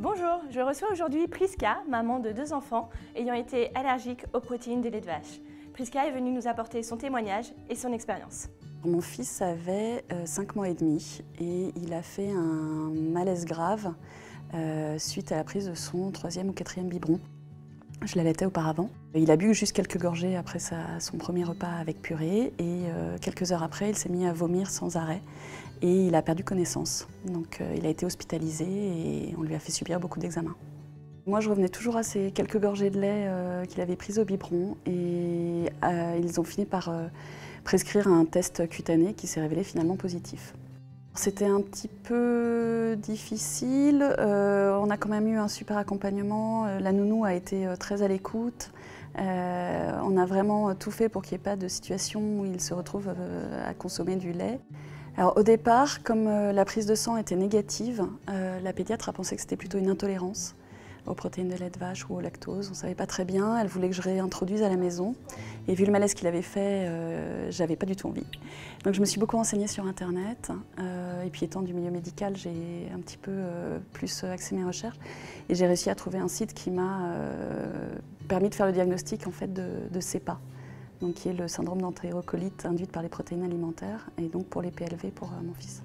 Bonjour, je reçois aujourd'hui Priska, maman de 2 enfants ayant été allergiques aux protéines de lait de vache. Priska est venue nous apporter son témoignage et son expérience. Mon fils avait 5 mois et demi et il a fait un malaise grave suite à la prise de son 3e ou 4e biberon. Je l'allaitais auparavant. Il a bu juste quelques gorgées après son premier repas avec purée et quelques heures après, il s'est mis à vomir sans arrêt et il a perdu connaissance. Donc il a été hospitalisé et on lui a fait subir beaucoup d'examens. Moi, je revenais toujours à ces quelques gorgées de lait qu'il avait prises au biberon et ils ont fini par prescrire un test cutané qui s'est révélé finalement positif. C'était un petit peu difficile, on a quand même eu un super accompagnement, la nounou a été très à l'écoute, on a vraiment tout fait pour qu'il n'y ait pas de situation où il se retrouve à consommer du lait. Alors au départ, comme la prise de sang était négative, la pédiatre a pensé que c'était plutôt une intolérance aux protéines de lait de vache ou au lactose. On ne savait pas très bien, elle voulait que je réintroduise à la maison. Et vu le malaise qu'il avait fait, j'avais pas du tout envie. Donc je me suis beaucoup renseignée sur Internet. Et puis étant du milieu médical, j'ai un petit peu plus axé mes recherches. Et j'ai réussi à trouver un site qui m'a permis de faire le diagnostic en fait, de CEPA, donc, qui est le syndrome d'entérocolite induite par les protéines alimentaires, et donc pour les PLV pour mon fils.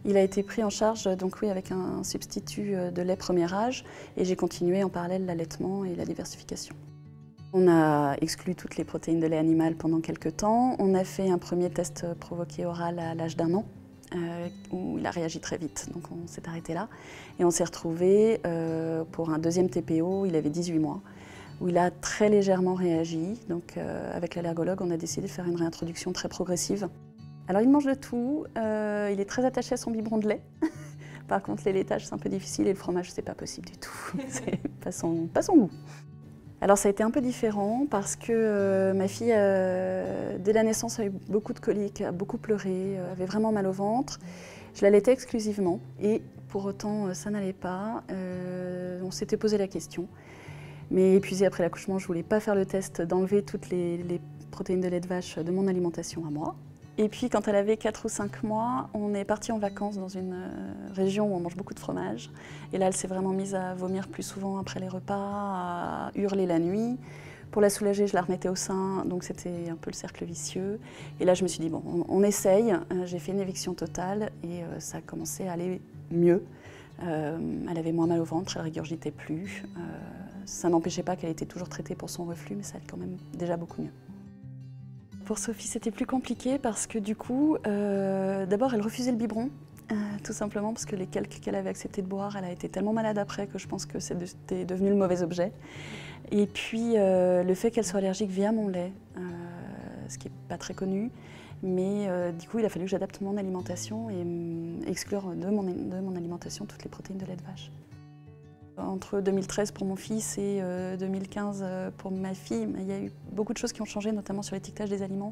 Il a été pris en charge donc oui, avec un substitut de lait premier âge et j'ai continué en parallèle l'allaitement et la diversification. On a exclu toutes les protéines de lait animal pendant quelques temps. On a fait un premier test provoqué oral à l'âge d'1 an où il a réagi très vite, donc on s'est arrêté là. Et on s'est retrouvé pour un deuxième TPO, il avait 18 mois, où il a très légèrement réagi. Donc avec l'allergologue, on a décidé de faire une réintroduction très progressive. Alors il mange de tout, il est très attaché à son biberon de lait. Par contre les laitages c'est un peu difficile et le fromage c'est pas possible du tout, c'est pas son goût. Alors ça a été un peu différent parce que ma fille dès la naissance a eu beaucoup de coliques, a beaucoup pleuré, avait vraiment mal au ventre. Je l'allaitais exclusivement et pour autant ça n'allait pas, on s'était posé la question. Mais épuisée après l'accouchement, je voulais pas faire le test d'enlever toutes les protéines de lait de vache de mon alimentation à moi. Et puis quand elle avait 4 ou 5 mois, on est parti en vacances dans une région où on mange beaucoup de fromage. Et là, elle s'est vraiment mise à vomir plus souvent après les repas, à hurler la nuit. Pour la soulager, je la remettais au sein, donc c'était un peu le cercle vicieux. Et là, je me suis dit, bon, on essaye. J'ai fait une éviction totale et ça a commencé à aller mieux. Elle avait moins mal au ventre, elle ne régurgitait plus. Ça n'empêchait pas qu'elle était toujours traitée pour son reflux, mais ça allait quand même déjà beaucoup mieux. Pour Sophie, c'était plus compliqué parce que du coup, d'abord, elle refusait le biberon, tout simplement parce que les quelques qu'elle avait accepté de boire, elle a été tellement malade après que je pense que c'était devenu le mauvais objet. Et puis, le fait qu'elle soit allergique via mon lait, ce qui n'est pas très connu, mais du coup, il a fallu que j'adapte mon alimentation et exclure de mon alimentation toutes les protéines de lait de vache. Entre 2013 pour mon fils et 2015 pour ma fille, il y a eu beaucoup de choses qui ont changé, notamment sur l'étiquetage des aliments.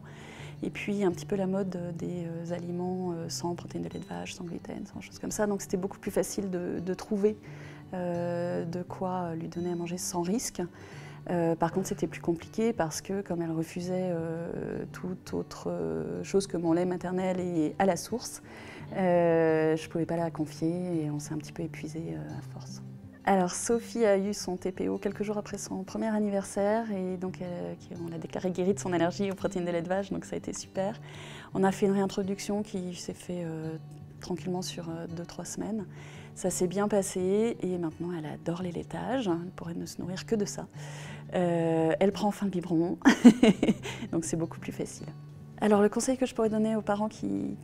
Et puis un petit peu la mode des aliments sans protéines de lait de vache, sans gluten, sans choses comme ça. Donc c'était beaucoup plus facile de trouver de quoi lui donner à manger sans risque. Par contre, c'était plus compliqué parce que comme elle refusait toute autre chose que mon lait maternel et à la source, je ne pouvais pas la confier et on s'est un petit peu épuisé à force. Alors Sophie a eu son TPO quelques jours après son premier anniversaire et donc on l'a déclarée guérie de son allergie aux protéines de lait de vache, donc ça a été super. On a fait une réintroduction qui s'est fait tranquillement sur 2-3 semaines. Ça s'est bien passé et maintenant elle adore les laitages, elle pourrait ne se nourrir que de ça. Elle prend enfin le biberon, donc c'est beaucoup plus facile. Alors le conseil que je pourrais donner aux parents qui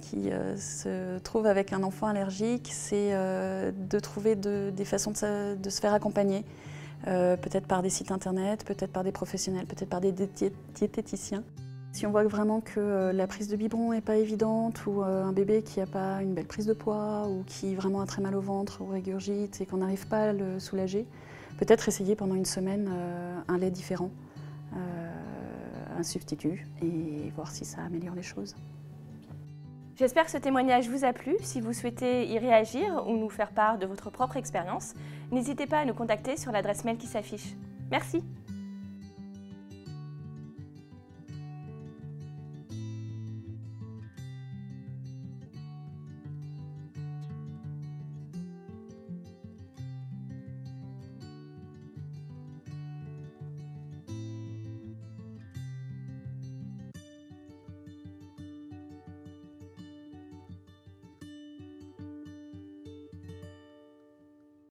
se trouvent avec un enfant allergique, c'est de trouver des façons de se faire accompagner, peut-être par des sites internet, peut-être par des professionnels, peut-être par des diététiciens. Si on voit vraiment que la prise de biberon n'est pas évidente ou un bébé qui n'a pas une belle prise de poids ou qui vraiment a très mal au ventre ou régurgite et qu'on n'arrive pas à le soulager, peut-être essayer pendant une semaine un lait différent. Un substitut et voir si ça améliore les choses. J'espère que ce témoignage vous a plu. Si vous souhaitez y réagir ou nous faire part de votre propre expérience, n'hésitez pas à nous contacter sur l'adresse mail qui s'affiche. Merci.